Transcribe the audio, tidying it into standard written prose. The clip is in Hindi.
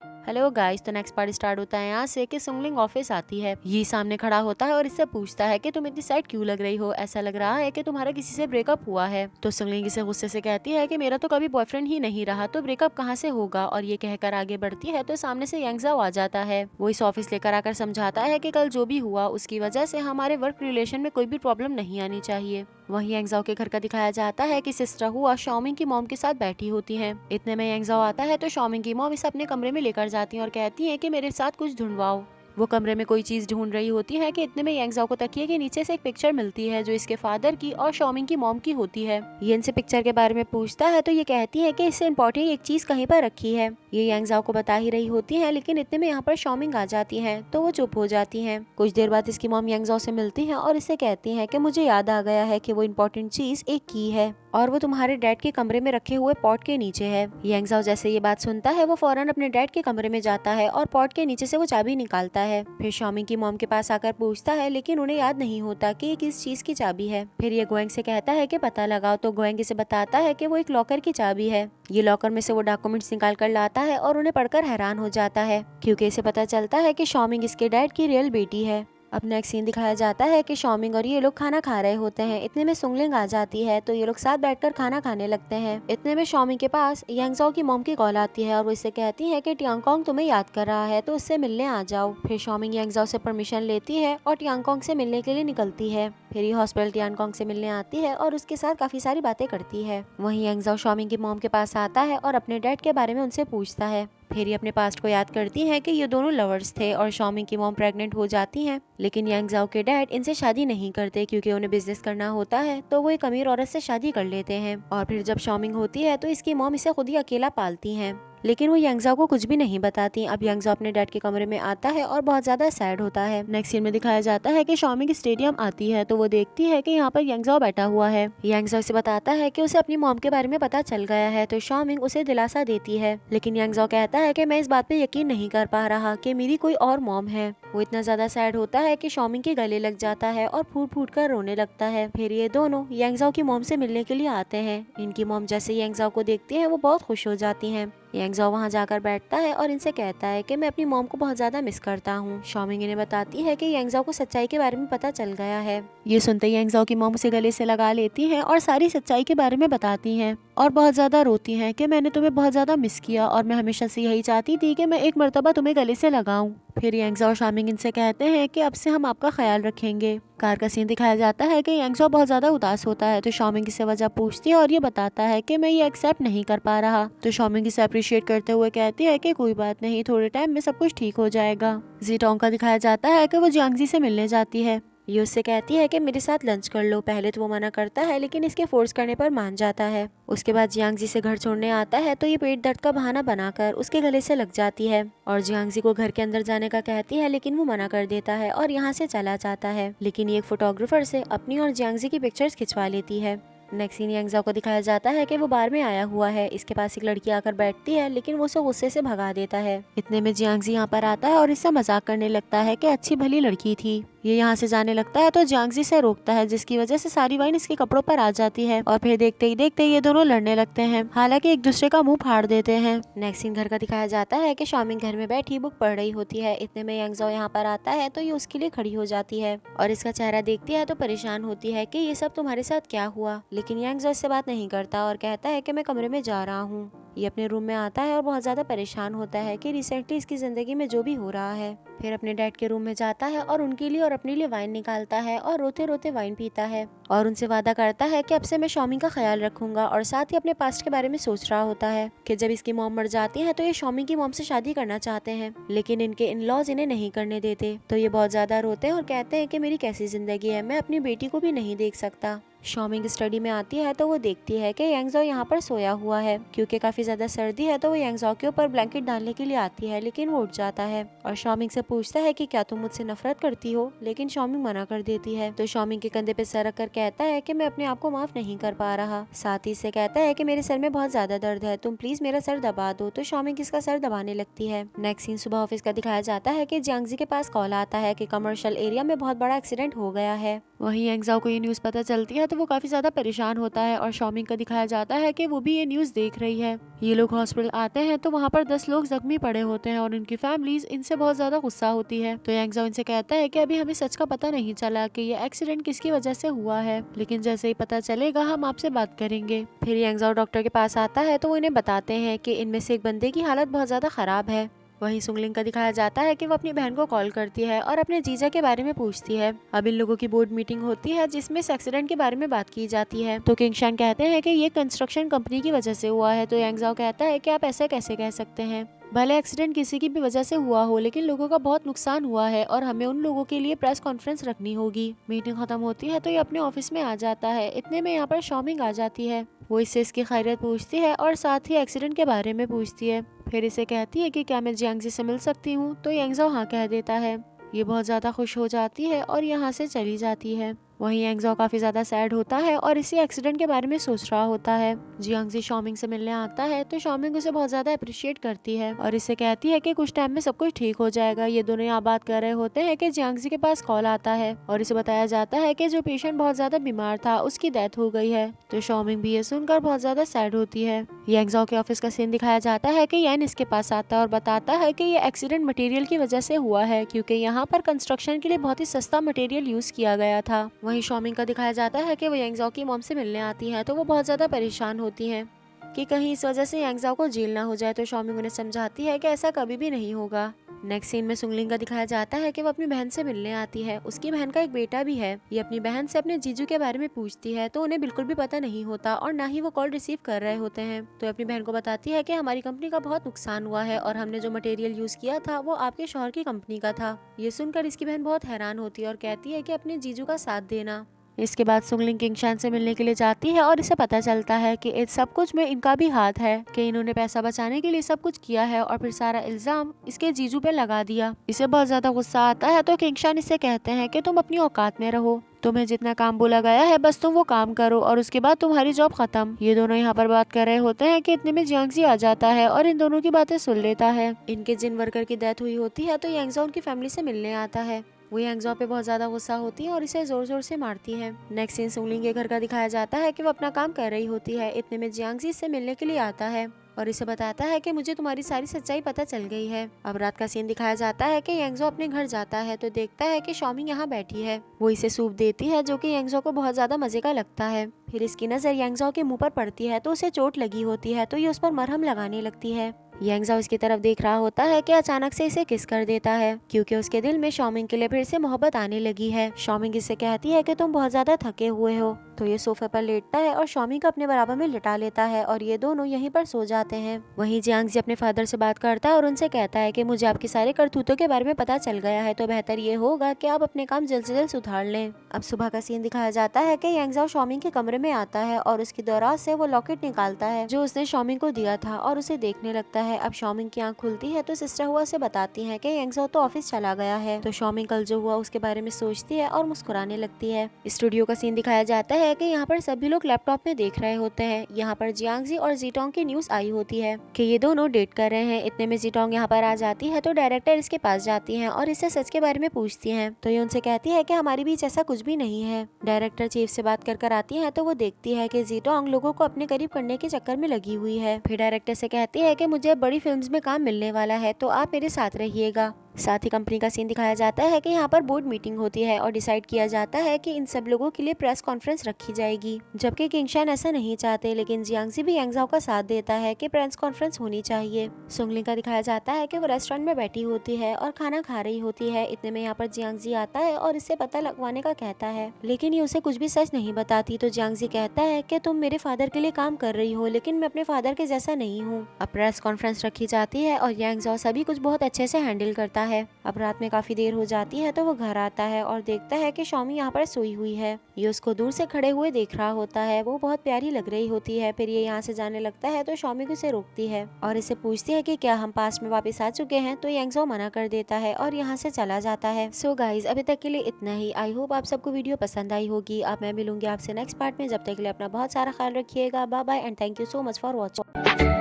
हेलो गाइस, तो नेक्स्ट पार्ट स्टार्ट होता है यहाँ से कि सुंगलिंग ऑफिस आती है। ये सामने खड़ा होता है और इससे पूछता है कि तुम इतनी सैड क्यों लग रही हो, ऐसा लग रहा है कि तुम्हारा किसी से ब्रेकअप हुआ है। तो सुंगलिंग इसे गुस्से से कहती है कि मेरा तो कभी बॉयफ्रेंड ही नहीं रहा, तो ब्रेकअप कहाँ से होगा। और ये कहकर आगे बढ़ती है तो सामने से यांगजाओ आ जाता है। वो इस ऑफिस लेकर आकर समझाता है कि कल जो भी हुआ उसकी वजह से हमारे वर्क रिलेशन में कोई भी प्रॉब्लम नहीं आनी चाहिए। वहीं यांगजाओ के घर का दिखाया जाता है कि सिस्टर हुआ शाओमिंग की मॉम के साथ बैठी होती है। इतने में यांगजाओ आता है तो शाओमिंग की मॉम इसे अपने कमरे में लेकर जाती है और कहती है कि मेरे साथ कुछ ढूंढवाओ। वो कमरे में कोई चीज ढूंढ रही होती है कि इतने में यांगजाओ को तकिए के नीचे से एक पिक्चर मिलती है जो इसके फादर की और शाओमिंग की मॉम की होती है। ये इनसे पिक्चर के बारे में पूछता है तो ये कहती है कि इससे इम्पोर्टेंट एक चीज कहीं पर रखी है। ये यांगजाओ को बता ही रही होती है, लेकिन इतने में यहाँ पर शाओमिंग आ जाती है तो वो चुप हो जाती है। कुछ देर बाद इसकी मॉम यांगजाओ से मिलती है और इसे कहती है कि मुझे याद आ गया है कि वो इम्पोर्टेंट चीज एक की है और वो तुम्हारे डैड के कमरे में रखे हुए पॉट के नीचे है। यांगजाओ जैसे ये बात सुनता है वो फौरन अपने डैड के कमरे में जाता है और पॉट के नीचे से वो चाबी निकालता है। फिर शाओमिंग की मॉम के पास आकर पूछता है, लेकिन उन्हें याद नहीं होता कि ये किस चीज की चाबी है। फिर ये गोएंग से कहता है कि पता लगाओ, तो गोएंग इसे बताता है कि वो एक लॉकर की चाबी है। ये लॉकर में से वो डॉक्यूमेंट्स निकाल कर लाता है और उन्हें पढ़कर हैरान हो जाता है, क्योंकि इसे पता चलता है कि शाओमिंग इसके डैड की रियल बेटी है। अब नेक्स्ट सीन दिखाया जाता है कि शाओमिंग और ये लोग खाना खा रहे होते हैं। इतने में सुंगलिंग आ जाती है तो ये लोग साथ बैठकर खाना खाने लगते हैं। इतने में शाओमिंग के पास यांगजाओ की मॉम की कॉल आती है और वो इससे कहती है कि टियांगकोंग तुम्हें याद कर रहा है तो उससे मिलने आ जाओ। फिर शाओमिंग यांगजाओ से परमिशन लेती है और टियांगकोंग से मिलने के लिए निकलती है। फिर ये हॉस्पिटल टियांगकोंग से मिलने आती है और उसके साथ काफी सारी बातें करती है। वहीं यांगजाओ शाओमिंग की मॉम के पास आता है और अपने डैड के बारे में उनसे पूछता है। फिर ये अपने पास्ट को याद करती है कि ये दोनों लवर्स थे और शाओमिंग की मॉम प्रेग्नेंट हो जाती हैं। लेकिन यांगजाओ के डैड इनसे शादी नहीं करते क्योंकि उन्हें बिजनेस करना होता है, तो वो एक अमीर औरत से शादी कर लेते हैं। और फिर जब शाओमिंग होती है तो इसकी मॉम इसे खुद ही अकेला पालती हैं, लेकिन वो यांगजाओ को कुछ भी नहीं बताती। अब यांगजाओ अपने डैड के कमरे में आता है और बहुत ज्यादा सैड होता है। नेक्स्ट सीन में दिखाया जाता है कि शाओमिंग स्टेडियम आती है तो वो देखती है कि यहाँ पर यांगजाओ बैठा हुआ है। यांगजाओ से बताता है कि उसे अपनी मॉम के बारे में पता चल गया है, तो शाओमिंग उसे दिलासा देती है। लेकिन यांगजाओ कहता है कि मैं इस बात पे यकीन नहीं कर पा रहा कि मेरी कोई और मॉम है। वो इतना ज्यादा सैड होता है कि शाओमिंग के गले लग जाता है और फूट फूट कर रोने लगता है। फिर ये दोनों यांगजाओ की मॉम से मिलने के लिए आते हैं। इनकी मॉम जैसे यांगजाओ को देखती है वो बहुत खुश हो जाती हैं। यांगजाओ वहाँ जाकर बैठता है और इनसे कहता है कि मैं अपनी मॉम को बहुत ज्यादा मिस करता हूँ। शाओमिंग इन्हें बताती है कि यांगजाओ को सच्चाई के बारे में पता चल गया है। ये सुनते ही यांगजाओ की मॉम उसे गले से लगा लेती हैं और सारी सच्चाई के बारे में बताती हैं और बहुत ज्यादा रोती हैं कि मैंने तुम्हें बहुत ज्यादा मिस किया और मैं हमेशा से यही चाहती थी कि मैं एक मर्तबा तुम्हें गले से लगाऊं। फिर यांगजाओ और शाओमिंग इनसे कहते हैं कि अब से हम आपका ख्याल रखेंगे। कार का सीन दिखाया जाता है कि यांगजाओ बहुत ज्यादा उदास होता है तो शाओमिंग इससे वजह पूछती है और ये बताता है कि मैं ये एक्सेप्ट नहीं कर पा रहा। तो शाओमिंग इसे अप्रिशिएट करते हुए कहती है कि कोई बात नहीं, थोड़े टाइम में सब कुछ ठीक हो जाएगा। जीटोंग का दिखाया जाता है कि वो जियांगजी से मिलने जाती है। ये उससे कहती है कि मेरे साथ लंच कर लो। पहले तो वो मना करता है, लेकिन इसके फोर्स करने पर मान जाता है। उसके बाद जियांगजी से घर छोड़ने आता है तो ये पेट दर्द का बहाना बनाकर उसके गले से लग जाती है और जियांगजी को घर के अंदर जाने का कहती है, लेकिन वो मना कर देता है और यहाँ से चला जाता है। लेकिन ये एक फोटोग्राफर से अपनी और जियांगजी की पिक्चर्स खिंचवा लेती है। नेक्स्ट सीन यांगजाओ को दिखाया जाता है कि वो बार में आया हुआ है। इसके पास एक लड़की आकर बैठती है, लेकिन वो उसे गुस्से से भगा देता है। इतने में जियांगजी यहाँ पर आता है और इससे मजाक करने लगता है कि अच्छी भली लड़की थी। ये यहाँ से जाने लगता है तो जियांगजी से रोकता है, जिसकी वजह से सारी वाइन इसके कपड़ों पर आ जाती है और फिर देखते ही देखते ये दोनों लड़ने लगते हैं, हालांकि एक दूसरे का मुंह फाड़ देते हैं। नेक्स्ट सीन घर का दिखाया जाता है कि शाओमिंग घर में बैठी बुक पढ़ रही होती है। इतने में यांगजाओ यहाँ पर आता है तो ये उसके लिए खड़ी हो जाती है और इसका चेहरा देखती है तो परेशान होती है कि ये सब तुम्हारे साथ क्या हुआ। लेकिन यांगजाओ इससे बात नहीं करता और कहता है कि मैं कमरे में जा रहा हूँ। ये अपने रूम में आता है और बहुत ज्यादा परेशान होता है कि रिसेंटली इसकी जिंदगी में जो भी हो रहा है। फिर अपने डैड के रूम में जाता है और उनके लिए और अपने लिए वाइन निकालता है और रोते रोते वाइन पीता है और उनसे वादा करता है कि अब से मैं शाओमिंग का ख्याल रखूंगा। और साथ ही अपने पास्ट के बारे में सोच रहा होता है कि जब इसकी मॉम मर जाती है तो ये शाओमिंग की मॉम से शादी करना चाहते हैं, लेकिन इनके इन लॉज इन्हें नहीं करने देते। तो ये बहुत ज्यादा रोते हैं और कहते हैं कि मेरी कैसी जिंदगी है, मैं अपनी बेटी को भी नहीं देख सकता। शाओमिंग स्टडी में आती है तो वो देखती है कि यांगजाओ यहाँ पर सोया हुआ है। क्योंकि काफी ज्यादा सर्दी है तो वो यांगजाओ के ऊपर ब्लैंकेट डालने के लिए आती है, लेकिन वो उठ जाता है और शाओमिंग से पूछता है कि क्या तुम मुझसे नफरत करती हो, लेकिन शाओमिंग मना कर देती है। तो शाओमिंग के कंधे पे सर रख कर कहता है कि मैं अपने आप को माफ नहीं कर पा रहा। साथ ही से कहता है कि मेरे सर में बहुत ज्यादा दर्द है, तुम प्लीज मेरा सर दबा दो। तो शाओमिंग इसका सर दबाने लगती है। नेक्स्ट सीन सुबह ऑफिस का दिखाया जाता है कि जियांगजी के पास कॉल आता है कि कमर्शियल एरिया में बहुत बड़ा एक्सीडेंट हो गया है। वहीं यांगजाओ को ये न्यूज पता चलती है तो वो काफी ज्यादा परेशान होता है और शॉमिंग का दिखाया जाता है कि वो भी ये न्यूज देख रही है। ये लोग हॉस्पिटल आते हैं तो वहाँ पर 10 लोग जख्मी पड़े होते हैं और उनकी फैमिलीज इनसे बहुत ज्यादा गुस्सा होती है। तो यांग जाओ इनसे कहता है कि अभी हमें सच का पता नहीं चला कि ये एक्सीडेंट किसकी वजह से हुआ है, लेकिन जैसे ही पता चलेगा हम आपसे बात करेंगे। फिर यांग जाओ डॉक्टर के पास आता है तो वो इन्हें बताते हैं कि इनमें से एक बंदे की हालत बहुत ज्यादा खराब है। वहीं सुंगलिंग का दिखाया जाता है कि वो अपनी बहन को कॉल करती है और अपने जीजा के बारे में पूछती है। अब इन लोगों की बोर्ड मीटिंग होती है जिसमें इस एक्सीडेंट के बारे में बात की जाती है। तो किंगशान कहते हैं कि ये कंस्ट्रक्शन कंपनी की वजह से हुआ है। तो यांग जाओ कहता है कि आप ऐसे कैसे कह सकते हैं, भले एक्सीडेंट किसी की भी वजह से हुआ हो लेकिन लोगों का बहुत नुकसान हुआ है और हमें उन लोगों के लिए प्रेस कॉन्फ्रेंस रखनी होगी। मीटिंग खत्म होती है तो ये अपने ऑफिस में आ जाता है। इतने में यहाँ पर शॉमिंग आ जाती है। वो इससे इसकी खैरियत पूछती है और साथ ही एक्सीडेंट के बारे में पूछती है। फिर इसे कहती है कि क्या मैं जियांगजी से मिल सकती हूँ। तो यांगजाओ हाँ कह देता है। ये बहुत ज्यादा खुश हो जाती है और यहाँ से चली जाती है। वहीं यांगजाओ काफी ज्यादा सैड होता है और इसी एक्सीडेंट के बारे में सोच रहा होता है। जियांगजी शॉमिंग से मिलने आता है तो शॉमिंग उसे बहुत ज्यादा अप्रिशिएट करती है और इसे कहती है कि कुछ टाइम में सब कुछ ठीक हो जाएगा। ये दोनों यहाँ बात कर रहे होते हैं कि जियांगजी के पास कॉल आता है और इसे बताया जाता है कि जो पेशेंट बहुत ज्यादा बीमार था उसकी डेथ हो गई है। तो शॉमिंग भी ये सुनकर बहुत ज्यादा सैड होती है। यांगजाओ के ऑफिस का सीन दिखाया जाता है कि यैन इसके पास आता है और बताता है कि ये एक्सीडेंट मटेरियल की वजह से हुआ है क्योंकि यहाँ पर कंस्ट्रक्शन के लिए बहुत ही सस्ता मटेरियल यूज किया गया था। वहीं शॉमिंग का दिखाया जाता है कि वो यांगजाओ की मॉम से मिलने आती है तो वो बहुत ज्यादा परेशान होती है कि कहीं इस वजह से यांगजाओ को जेल ना हो जाए। तो शॉमिंग उन्हें समझाती है कि ऐसा कभी भी नहीं होगा। नेक्स्ट सीन में सुंगलिंग का दिखाया जाता है कि वो अपनी बहन से मिलने आती है। उसकी बहन का एक बेटा भी है। ये अपनी बहन से अपने जीजू के बारे में पूछती है तो उन्हें बिल्कुल भी पता नहीं होता और ना ही वो कॉल रिसीव कर रहे होते हैं। तो अपनी बहन को बताती है कि हमारी कंपनी का बहुत नुकसान हुआ है और हमने जो मटेरियल यूज किया था वो आपके शौहर की कंपनी का था। ये सुनकर इसकी बहन बहुत हैरान होती है और कहती है कि अपने जीजू का साथ देना। इसके बाद सुंगलिंग किंगशान से मिलने के लिए जाती है और इसे पता चलता है कि इस सब कुछ में इनका भी हाथ है कि इन्होंने पैसा बचाने के लिए सब कुछ किया है और फिर सारा इल्जाम इसके जीजू पे लगा दिया। इसे बहुत ज्यादा गुस्सा आता है तो किंगशान इससे कहते हैं कि तुम अपनी औकात में रहो, तुम्हें जितना काम बोला गया है बस तुम वो काम करो और उसके बाद तुम्हारी जॉब खत्म। ये दोनों यहाँ पर बात कर रहे होते हैं कि इतने में जियांगजी आ जाता है और इन दोनों की बातें सुन लेता है। इनके जिन वर्कर की डेथ हुई होती है तो यांगजाओ उनकी फैमिली से मिलने आता है। वो यांगजाओ पे बहुत ज्यादा गुस्सा होती है और इसे जोर जोर से मारती है। नेक्स्ट सीन सुंगलिंग के घर का दिखाया जाता है कि वो अपना काम कर रही होती है। इतने में जियांगजी इससे मिलने के लिए आता है और इसे बताता है कि मुझे तुम्हारी सारी सच्चाई पता चल गई है। अब रात का सीन दिखाया जाता है कि यांगजाओ अपने घर जाता है तो देखता है कि शॉमिंग यहाँ बैठी है। वो इसे सूप देती है जो कि यांगजाओ को बहुत ज्यादा मजे का लगता है। फिर इसकी नजर यांगजाओ के मुंह पर पड़ती है तो उसे चोट लगी होती है तो ये उस पर मरहम लगाने लगती है। यांगजाओ इसकी तरफ देख रहा होता है कि अचानक से इसे किस कर देता है क्योंकि उसके दिल में शॉमिंग के लिए फिर से मोहब्बत आने लगी है। शॉमिंग इससे कहती है कि तुम बहुत ज्यादा थके हुए हो। तो ये सोफे पर लेटता है और शॉमिंग को अपने बराबर में लिटा लेता है और ये दोनों यहीं पर सो जाते हैं। वहीं जियांगजी अपने फादर से बात करता है और उनसे कहता है कि मुझे आपके सारे करतूतों के बारे में पता चल गया है तो बेहतर ये होगा कि आप अपने काम जल्द से जल्द सुधार लें। अब सुबह का सीन दिखाया जाता है कि यांगजाओ शॉमिंग के कमरे में आता है और उसकी दराज से वो लॉकेट निकालता है जो उसने शॉमिंग को दिया था और उसे देखने लगता है। अब शॉमिंग की आंख खुलती है तो सिस्टर हुआ से बताती है कि यांगजाओ तो ऑफिस चला गया है। तो शॉमिंग कल जो हुआ उसके बारे में सोचती है और मुस्कुराने लगती है। स्टूडियो का सीन दिखाया जाता है कि यहाँ पर सभी लोग लैपटॉप में देख रहे होते हैं। यहाँ पर जियांगजी और जीटोंग की न्यूज आई होती है कि ये दोनों डेट कर रहे हैं। इतने में जीटोंग यहाँ पर आ जाती है तो डायरेक्टर इसके पास जाती है और इससे सच के बारे में पूछती है। तो ये उनसे कहती है कि हमारे बीच ऐसा कुछ भी नहीं है। डायरेक्टर चीफ से बात कर आती है तो वो देखती है कि जीटोंग लोगों को अपने करीब करने के चक्कर में लगी हुई है। फिर डायरेक्टर से कहती है कि मुझे बड़ी फिल्म्स में काम मिलने वाला है तो आप मेरे साथ रहिएगा। साथ ही कंपनी का सीन दिखाया जाता है कि यहाँ पर बोर्ड मीटिंग होती है और डिसाइड किया जाता है कि इन सब लोगों के लिए प्रेस कॉन्फ्रेंस रखी जाएगी। जबकि किंगशान ऐसा नहीं चाहते लेकिन जियांगजी भी यांगजाओ का साथ देता है कि प्रेस कॉन्फ्रेंस होनी चाहिए। सुंगलिंग का दिखाया जाता है कि वो रेस्टोरेंट में बैठी होती है और खाना खा रही होती है। इतने में यहाँ पर जियांगजी आता है और इससे पता लगवाने का कहता है लेकिन ये उसे कुछ भी सच नहीं बताती। तो जियांगजी कहता है कि तुम मेरे फादर के लिए काम कर रही हो लेकिन मैं अपने फादर के जैसा नहीं हूँ। अब प्रेस कॉन्फ्रेंस रखी जाती है और यांगजाओ सभी कुछ बहुत अच्छे से हैंडल करता है। अब रात में काफी देर हो जाती है तो वो घर आता है और देखता है कि शॉमी यहाँ पर सोई हुई है। ये उसको दूर से खड़े हुए देख रहा होता है। वो बहुत प्यारी लग रही होती है। फिर ये यहाँ से जाने लगता है तो शॉमी उसे रोकती है और इसे पूछती है कि क्या हम पास्ट में वापस आ चुके हैं। तो यांगजाओ मना कर देता है और यहाँ से चला जाता है। सो गाइज अभी तक के लिए इतना ही। आई होप आप सबको वीडियो पसंद आई होगी। अब मैं मिलूंगी आपसे नेक्स्ट पार्ट में। जब तक के लिए अपना बहुत सारा ख्याल रखिएगा। Bye bye and thank you so much for watching.